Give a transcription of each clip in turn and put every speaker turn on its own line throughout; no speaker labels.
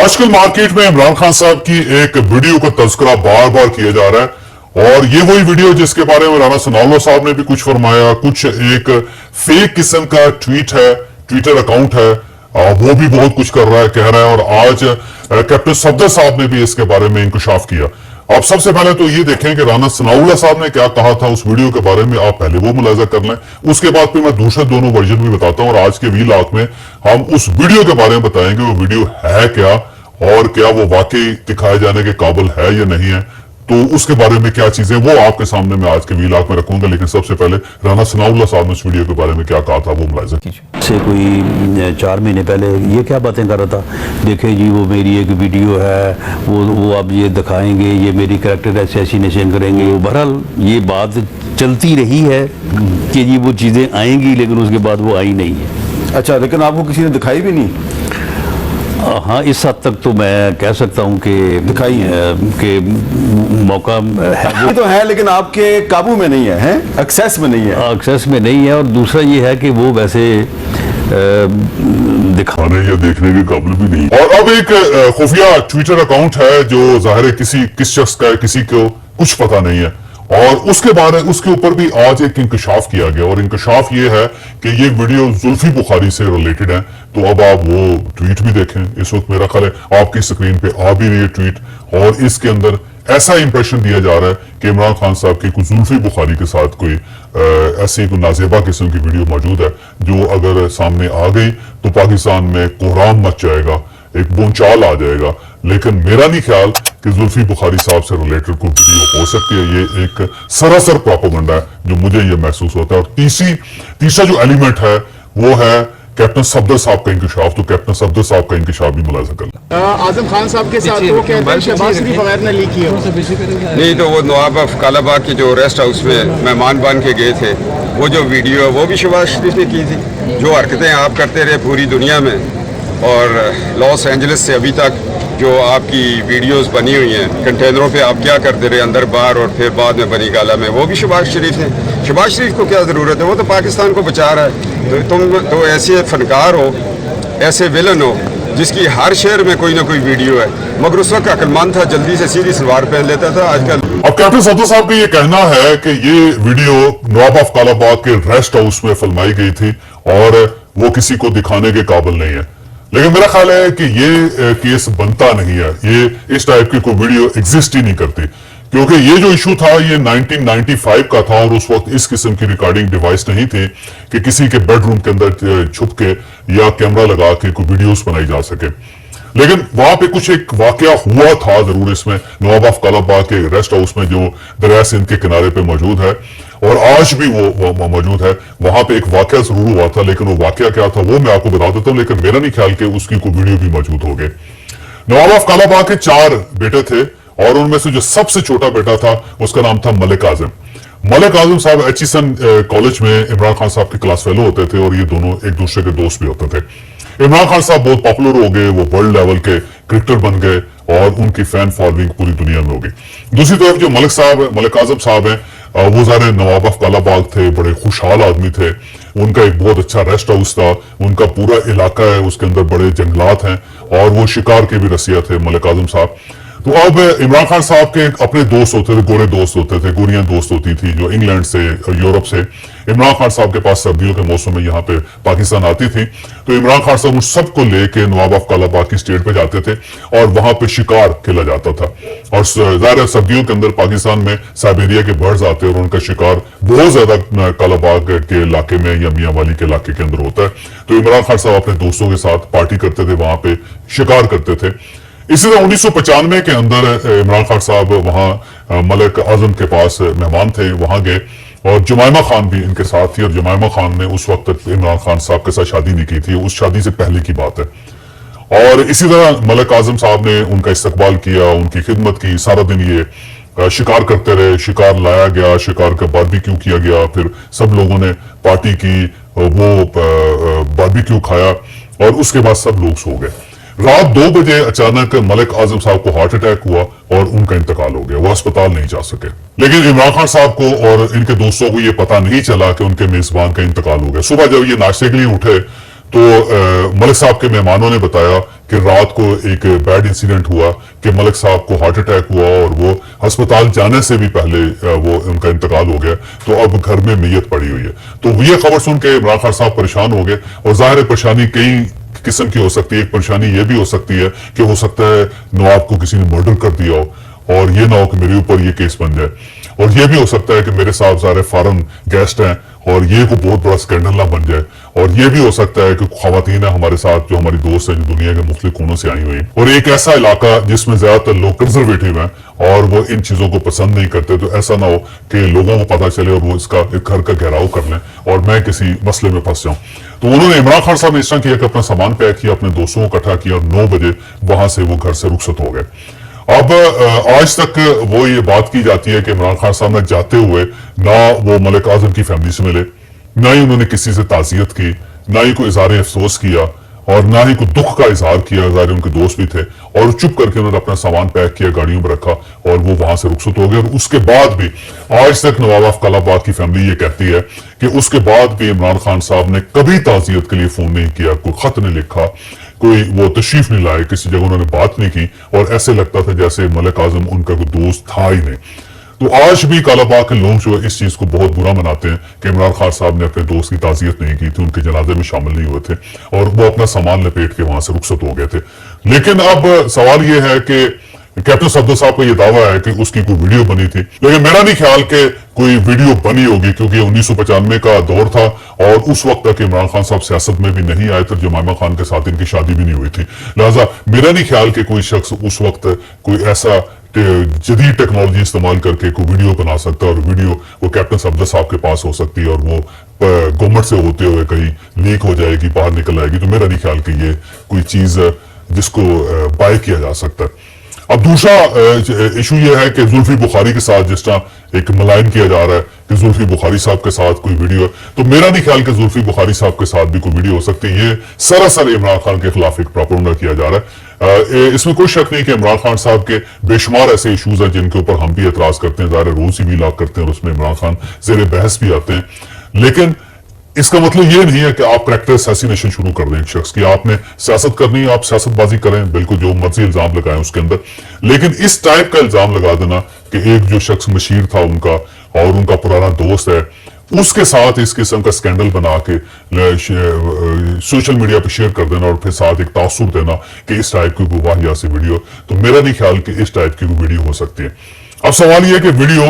آج کل مارکیٹ میں عمران خان صاحب کی ایک ویڈیو کا تذکرہ بار بار کیا جا رہا ہے اور یہ وہی ویڈیو جس کے بارے میں رانا ثناءاللہ صاحب نے بھی کچھ فرمایا. کچھ ایک فیک قسم کا ٹویٹ ہے, ٹویٹر اکاؤنٹ ہے, وہ بھی بہت کچھ کر رہا ہے, کہہ رہا ہے. اور آج کیپٹن صفدر صاحب نے بھی اس کے بارے میں انکشاف کیا. آپ سب سے پہلے تو یہ دیکھیں کہ رانا ثناءاللہ صاحب نے کیا کہا تھا اس ویڈیو کے بارے میں, آپ پہلے وہ ملاحظہ کر لیں. اس کے بعد پھر میں دوسرے دونوں ورژن بھی بتاتا ہوں, اور آج کے ویلاگ میں ہم اس ویڈیو کے بارے میں بتائیں گے وہ ویڈیو ہے کیا اور کیا وہ واقعی دکھائے جانے کے قابل ہے یا نہیں ہے. تو اس کے بارے میں کیا چیزیں وہ آپ کے سامنے میں آج کے ویلاگ میں رکھوں گا. لیکن سب سے پہلے رانا ثناءاللہ صاحب نے اس ویڈیو کے بارے میں کیا کہا تھا وہ ملاحظہ کیجیے.
سے کوئی 4 مہینے پہلے یہ کیا باتیں کر رہا تھا, دیکھیں جی وہ میری ایک ویڈیو ہے, وہ اب یہ دکھائیں گے, یہ میری کریکٹر ایسیسینیشن کریں گے. بہرحال یہ بات چلتی رہی ہے کہ جی وہ چیزیں آئیں گی, لیکن اس کے بعد وہ آئی نہیں ہے.
اچھا, لیکن آپ کو کسی نے دکھائی بھی نہیں؟
ہاں, اس حد تک تو میں کہہ سکتا ہوں کہ
دکھائی ہے
کہ موقع ہے
تو ہے, لیکن آپ کے قابو میں نہیں ہے, ایکسیس میں نہیں ہے.
ایکسیس میں نہیں ہے. اور دوسرا یہ ہے کہ وہ ویسے
دکھانے یا دیکھنے کے قابل بھی نہیں. اور اب ایک خفیہ ٹویٹر اکاؤنٹ ہے جو ظاہر ہے کس شخص کا ہے, کسی کو کچھ پتہ نہیں ہے, اور اس کے اوپر بھی آج ایک انکشاف کیا گیا. اور انکشاف یہ ہے کہ یہ ویڈیو زلفی بخاری سے ریلیٹڈ ہے. تو اب آپ وہ ٹویٹ بھی دیکھیں. اس وقت میرا خیال ہے آپ کی سکرین پہ آ بھی رہی ہے ٹویٹ, اور اس کے اندر ایسا امپریشن دیا جا رہا ہے کہ عمران خان صاحب کی کوئی زلفی بخاری کے ساتھ کوئی ایسی کوئی نازیبا قسم کی ویڈیو موجود ہے جو اگر سامنے آ گئی تو پاکستان میں کوہرام مچ جائے گا, ایک بونچال آ جائے گا. لیکن میرا نہیں خیال کہ زلفی بخاری صاحب سے ریلیٹڈ کوئی ویڈیو ہو سکتی ہے. یہ ایک سراسر پروپیگنڈا ہے جو مجھے یہ محسوس ہوتا ہے. اور تیسرا جو ایلیمنٹ ہے وہ ہے کیپٹن صفدر صاحب کا انکشاف. تو کیپٹن صفدر صاحب کا انکشاف بھی ملاحظہ کر لیں.
اعظم خان صاحب کے ساتھ وہ کہتے ہیں شہباز شریف وغیرہ نے لیک کیا
نہیں, تو وہ نواب آف کالا باغ کے جو ریسٹ ہاؤس میں مہمان بن کے گئے تھے, وہ جو ویڈیو ہے وہ بھی شہباز شریف نے کی تھی. جو حرکتیں آپ کرتے رہے پوری دنیا میں, اور لاس اینجلس سے ابھی تک جو آپ کی ویڈیوز بنی ہوئی ہیں کنٹینروں پہ آپ کیا کرتے رہے اندر باہر, اور پھر بعد میں بنی گالا میں, وہ بھی شہباز شریف نے. شہباز شریف کو کیا ضرورت ہے, وہ تو پاکستان کو بچا رہا ہے. تم تو ایسے فنکار ہو, ایسے ویلن ہو جس کی ہر شہر میں کوئی نہ کوئی ویڈیو ہے, مگر اس وقت عقل مند تھا, جلدی سے سیدھی سلوار پہن لیتا تھا. آج کل
اب کیپٹن صفدر صاحب کا یہ کہنا ہے کہ یہ video Nawab of Kala Bagh کے ریسٹ ہاؤس میں فلمائی گئی تھی اور وہ کسی کو دکھانے کے قابل نہیں ہے. لیکن میرا خیال ہے کہ یہ کیس بنتا نہیں ہے, یہ اس ٹائپ کی کوئی ویڈیو ایگزسٹ ہی نہیں کرتی, کیونکہ یہ جو ایشو تھا یہ 1995 کا تھا, اور اس وقت اس قسم کی ریکارڈنگ ڈیوائس نہیں تھی کہ کسی کے بیڈ روم کے اندر چھپ کے یا کیمرہ لگا کے کوئی ویڈیوز بنائی جا سکے. لیکن وہاں پہ کچھ ایک واقعہ ہوا تھا ضرور اس میں, نواب آف کالا باغ کے ریسٹ ہاؤس میں جو دریائے سندھ کے کنارے پہ موجود ہے, اور آج بھی وہ موجود ہے. وہاں پہ ایک واقعہ ضرور ہوا تھا, لیکن وہ واقعہ کیا تھا وہ میں آپ کو بتا دیتا ہوں. لیکن میرا نہیں خیال کہ اس کی کوئی ویڈیو بھی موجود ہوگی. نواب آف کالا باغ کے 4 بیٹے تھے, اور ان میں سے جو سب سے چھوٹا بیٹا تھا اس کا نام تھا ملک اعظم. ملک اعظم صاحب ایچیسن کالج میں عمران خان صاحب کے کلاس فیلو ہوتے تھے, اور یہ دونوں ایک دوسرے کے دوست بھی ہوتے تھے. عمران خان صاحب بہت پاپولر ہو گئے, وہ ورلڈ لیول کے کرکٹر بن گئے, اور ان کی فین فالوئنگ پوری دنیا میں ہو گئی. دوسری طرف جو ملک اعظم صاحب ہیں, وہ ظاہر نواب آف کالا باغ تھے, بڑے خوشحال آدمی تھے. ان کا ایک بہت اچھا ریسٹ ہاؤس تھا, ان کا پورا علاقہ ہے, اس کے اندر بڑے جنگلات ہیں, اور وہ شکار کے بھی رسیا تھے ملک اعظم صاحب. تو اب عمران خان صاحب کے اپنے دوست ہوتے تھے, گورے دوست ہوتے تھے, گوریاں دوست ہوتی تھی جو انگلینڈ سے یورپ سے عمران خان صاحب کے پاس سردیوں کے موسم میں یہاں پہ پاکستان آتی تھی. تو عمران خان صاحب ان سب کو لے کے نواب آف کالا باغ کی اسٹیٹ پہ جاتے تھے, اور وہاں پہ شکار کھیلا جاتا تھا. اور ظاہر سردیوں کے اندر پاکستان میں سائبیریا کے برڈز آتے ہیں, اور ان کا شکار بہت زیادہ کالا باغ کے علاقے میں یا میاں والی کے علاقے کے اندر ہوتا ہے. تو عمران خان صاحب اپنے دوستوں کے ساتھ پارٹی کرتے تھے, وہاں پہ شکار کرتے تھے. اسی طرح 1995 کے اندر عمران خان صاحب وہاں ملک اعظم کے پاس مہمان تھے, وہاں گئے, اور جمائمہ خان بھی ان کے ساتھ تھی. اور جمائمہ خان نے اس وقت عمران خان صاحب کے ساتھ شادی نہیں کی تھی, اس شادی سے پہلے کی بات ہے. اور اسی طرح ملک اعظم صاحب نے ان کا استقبال کیا, ان کی خدمت کی. سارا دن یہ شکار کرتے رہے, شکار لایا گیا, شکار کا باربیکیو کیا گیا, پھر سب لوگوں نے پارٹی کی, وہ باربیکیو کھایا, اور اس کے بعد سب لوگ سو گئے. رات 2 بجے اچانک ملک اعظم صاحب کو ہارٹ اٹیک ہوا, اور ان کا انتقال ہو گیا, وہ اسپتال نہیں جا سکے. لیکن عمران خان صاحب کو اور ان کے دوستوں کو یہ پتہ نہیں چلا کہ ان کے میزبان کا انتقال ہو گیا. صبح جب یہ ناشتے کے لیے اٹھے तो मलिक साहब के मेहमानों ने बताया कि रात को एक बैड इंसिडेंट हुआ कि मलिक साहब को हार्ट अटैक हुआ और वो अस्पताल जाने से भी पहले वो उनका इंतकाल हो गया, तो अब घर में मैयत पड़ी हुई है। तो ये खबर सुन के इमरान खान साहब परेशान हो गए, और जाहिर है परेशानी कई किस्म की हो सकती है। एक परेशानी ये भी हो सकती है कि हो सकता है नवाब को किसी ने मर्डर कर दिया हो और ये ना हो कि मेरे ऊपर ये केस बन जाए, और ये भी हो सकता है कि मेरे साहब सारे फॉरेन गेस्ट हैं और ये को बहुत बड़ा स्कैंडल ना बन जाए, और ये भी हो सकता है कि खवातीन है हमारे साथ जो हमारी दोस्त है जो दुनिया के मुख्तलिफ कोनों से आई हुई हैं, और एक ऐसा इलाका जिसमें ज्यादातर लोग कंजर्वेटिव हैं और वो इन चीजों को पसंद नहीं करते, तो ऐसा ना हो कि लोगों को पता चले और वो इसका एक घर का घेराव कर लें और मैं किसी मसले में फंस जाऊं। तो उन्होंने इमरान खान साहब ने इस तरह किया कि अपना सामान पैक किया, अपने दोस्तों को इकट्ठा किया और 9 बजे वहां से वो घर से रुखसत हो गए। अब आज तक वो ये बात की जाती है कि इमरान खान साहब ने जाते हुए ना वो मलिक आजम की फैमिली से मिले, ना ही उन्होंने किसी से ताज़ियत की, ना ही कोई इज़हार अफसोस किया और ना ही कोई दुख का इजहार किया। ज़ाहिर उनके दोस्त भी थे, और चुप करके उन्होंने अपना सामान पैक किया, गाड़ियों में रखा और वो वहां से रुखसत हो गए। और उसके बाद भी आज तक नवाब ऑफ कालाबाद की फैमिली ये कहती है कि उसके बाद भी इमरान खान साहब ने कभी ताज़ियत के लिए फोन नहीं किया, कोई खत नहीं लिखा, कोई वो तशरीफ नहीं लाए, किसी जगह उन्होंने बात नहीं की, और ऐसे लगता था जैसे मलिक आजम उनका कोई दोस्त था ही नहीं। तो आज भी कालाबाग के लोग जो है इस चीज को बहुत बुरा मनाते हैं कि इमरान खान साहब ने अपने दोस्त की ताज़ियत नहीं की थी, उनके जनाजे में शामिल नहीं हुए थे और वो अपना सामान लपेट के वहां से रुखसत हो गए थे। लेकिन अब सवाल ये है कि कैप्टन सफदर साहब का ये दावा है कि उसकी कोई वीडियो बनी थी, लेकिन मेरा नहीं ख्याल कि कोई वीडियो बनी होगी, क्योंकि 1995 का दौर था और उस वक्त तक इमरान खान साहब सियासत में भी नहीं आए थे, जमाइमा खान के साथ इनकी शादी भी नहीं हुई थी। लिहाजा मेरा नहीं ख्याल कि कोई शख्स उस वक्त कोई ऐसा जदीद टेक्नोलॉजी इस्तेमाल करके कोई वीडियो बना सकता है, और वीडियो वो कैप्टन सफदर साहब के पास हो सकती है और वो गवर्नमेंट से होते हुए कहीं लीक हो जाएगी, बाहर निकल आएगी। तो मेरा नहीं ख्याल कि ये कोई चीज जिसको बाय किया जा सकता है। अब दूसरा इशू ये है कि जुल्फी बुखारी के साथ जिस तरह एक मलायन किया जा रहा है कि जुल्फी बुखारी साहब के साथ कोई वीडियो है, तो मेरा नहीं ख्याल कि जुल्फी बुखारी साहब के साथ भी कोई वीडियो हो सकती है। ये सरासर इमरान खान के खिलाफ एक प्रोपेगेंडा किया जा रहा है। इसमें कोई शक नहीं कि इमरान खान साहब के बेशुमार ऐसे इशूज हैं जिनके ऊपर हम भी एतराज करते हैं, ज़ाहिर रोज ही भी लाग करते हैं और उसमें इमरान खान ज़ेरे बहस भी आते हैं, लेकिन इसका मतलब ये नहीं है कि आप करैक्टर असैसिनेशन शुरू कर दें एक शख्स की। आपने सियासत करनी है, आप सियासतबाजी करें, बिल्कुल जो मर्जी इल्जाम लगाएं उसके अंदर, लेकिन इस टाइप का इल्जाम लगा देना कि एक जो शख्स मशीर था उनका और उनका पुराना दोस्त है, उसके साथ इस किस्म का स्कैंडल बना के सोशल मीडिया पर शेयर कर देना और फिर साथ एक तासुर देना कि इस टाइप की वाहिया से वीडियो, तो मेरा नहीं ख्याल कि इस टाइप की वीडियो हो सकती है। अब सवाल यह कि वीडियो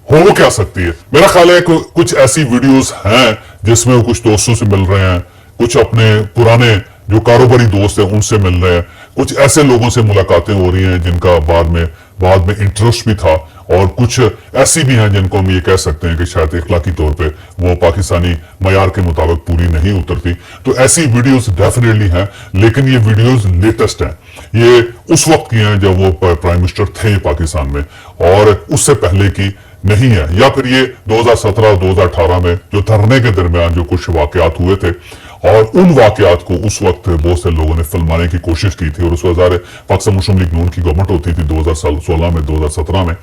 हो क्या सकती है। मेरा ख्याल है कि कुछ ऐसी वीडियोस हैं जिसमें वो कुछ दोस्तों से मिल रहे हैं, कुछ अपने पुराने जो कारोबारी दोस्त हैं उनसे मिल रहे हैं, कुछ ऐसे लोगों से मुलाकातें हो रही हैं जिनका बाद में इंटरेस्ट भी था, और कुछ ऐसी भी हैं जिनको हम ये कह सकते हैं कि शायद इखलाकी तौर पे वो पाकिस्तानी मयार के मुताबिक पूरी नहीं उतरती। तो ऐसी वीडियोस डेफिनेटली हैं, लेकिन ये वीडियोस लेटेस्ट हैं, ये उस वक्त की हैं जब वो प्राइम मिनिस्टर थे पाकिस्तान में, और उससे पहले की नहीं है, या फिर ये 2017-2018 में जो धरने के दरमियान जो कुछ वाकयात हुए थे, और उन वाकयात को उस वक्त बहुत से लोगों ने फिल्माने की कोशिश की थी, और उस वक्त पाकिस्तान मुस्लिम लीग नून की गवर्नमेंट होती थी 2016 में, 2017 में,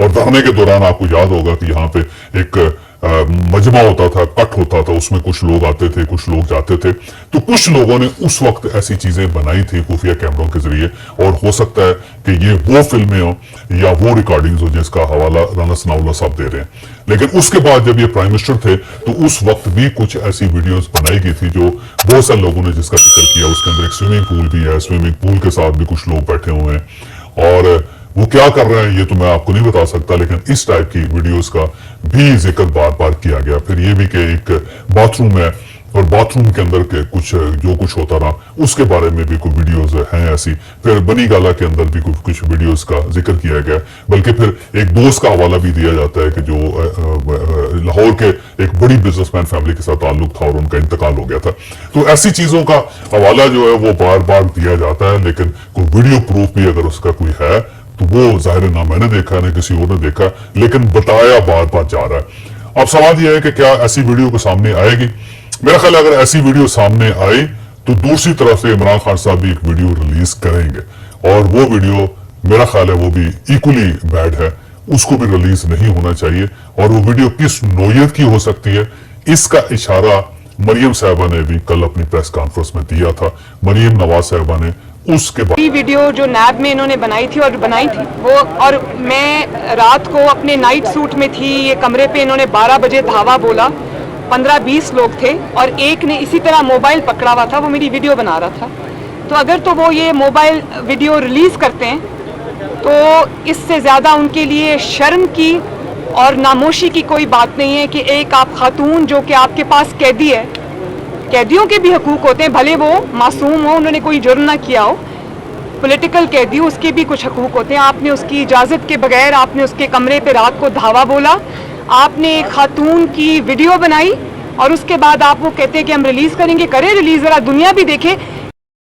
और धरने के दौरान आपको याद होगा कि यहाँ पे एक मजमा होता था, कट होता था, उसमें कुछ लोग आते थे, कुछ लोग जाते थे, तो कुछ लोगों ने उस वक्त ऐसी चीजें बनाई थी खुफिया कैमरों के जरिए, और हो सकता है कि ये वो फिल्में हो या वो रिकॉर्डिंग्स हो जिसका हवाला राना सनाउल्लाह साहब दे रहे हैं। लेकिन उसके बाद जब ये प्राइम मिनिस्टर थे तो उस वक्त भी कुछ ऐसी वीडियोस बनाई गई थी जो बहुत सारे लोगों ने जिसका जिक्र किया। उसके अंदर एक स्विमिंग पूल भी है, स्विमिंग पूल के साथ भी कुछ लोग बैठे हुए हैं, और वो क्या कर रहे हैं ये तो मैं आपको नहीं बता सकता, लेकिन इस टाइप की वीडियोस का भी जिक्र बार बार किया गया। फिर ये भी कि एक बाथरूम है और बाथरूम के अंदर के जो कुछ होता रहा उसके बारे में भी कोई वीडियोस हैं ऐसी। फिर बनी गाला के अंदर भी कुछ वीडियोस का जिक्र किया गया, बल्कि फिर एक दोस्त का हवाला भी दिया जाता है कि जो लाहौर के एक बड़ी बिजनेसमैन फैमिली के साथ ताल्लुक था और उनका इंतकाल हो गया था। तो ऐसी चीजों का हवाला जो है वो बार बार दिया जाता है, लेकिन कोई वीडियो प्रूफ भी अगर उसका कोई है तो वो जाहिर ना मैंने देखा ना किसी और ने देखा, लेकिन बताया बार बार जा रहा है। अब सवाल यह है कि क्या ऐसी वीडियो को सामने आएगी। मेरा ख्याल है अगर ऐसी वीडियो सामने आए तो दूसरी तरफ से इमरान खान साहब भी एक वीडियो रिलीज करेंगे, और वो वीडियो मेरा ख्याल है वो भी इक्वली बैड है, उसको भी रिलीज नहीं होना चाहिए। और वो वीडियो किस नोयत की हो सकती है इसका इशारा मरियम साहबा ने भी कल अपनी प्रेस कॉन्फ्रेंस में दिया था। मरियम नवाज साहबा ने उसके बाद
ये वीडियो जो नैब में इन्होंने बनाई थी वो, और मैं रात को अपने नाइट सूट में थी, ये कमरे पे इन्होंने 12 बजे धावा बोला, 15-20 लोग थे और एक ने इसी तरह मोबाइल पकड़ा हुआ था, वो मेरी वीडियो बना रहा था। तो अगर तो वो ये मोबाइल वीडियो रिलीज़ करते हैं तो इससे ज़्यादा उनके लिए शर्म की और नामोशी की कोई बात नहीं है कि एक आप खातून जो कि आपके पास कैदी है, कैदियों के भी हकूक़ होते हैं, भले वो मासूम हो, उन्होंने कोई जुर्म ना किया हो, पॉलिटिकल कैदी हो, उसके भी कुछ हकूक़ होते हैं। आपने उसकी इजाज़त के बगैर आपने उसके कमरे पे रात को धावा बोला, आपने एक खातून की वीडियो बनाई और उसके बाद आप वो कहते हैं कि हम रिलीज़ करेंगे। करें रिलीज़, ज़रा दुनिया भी देखे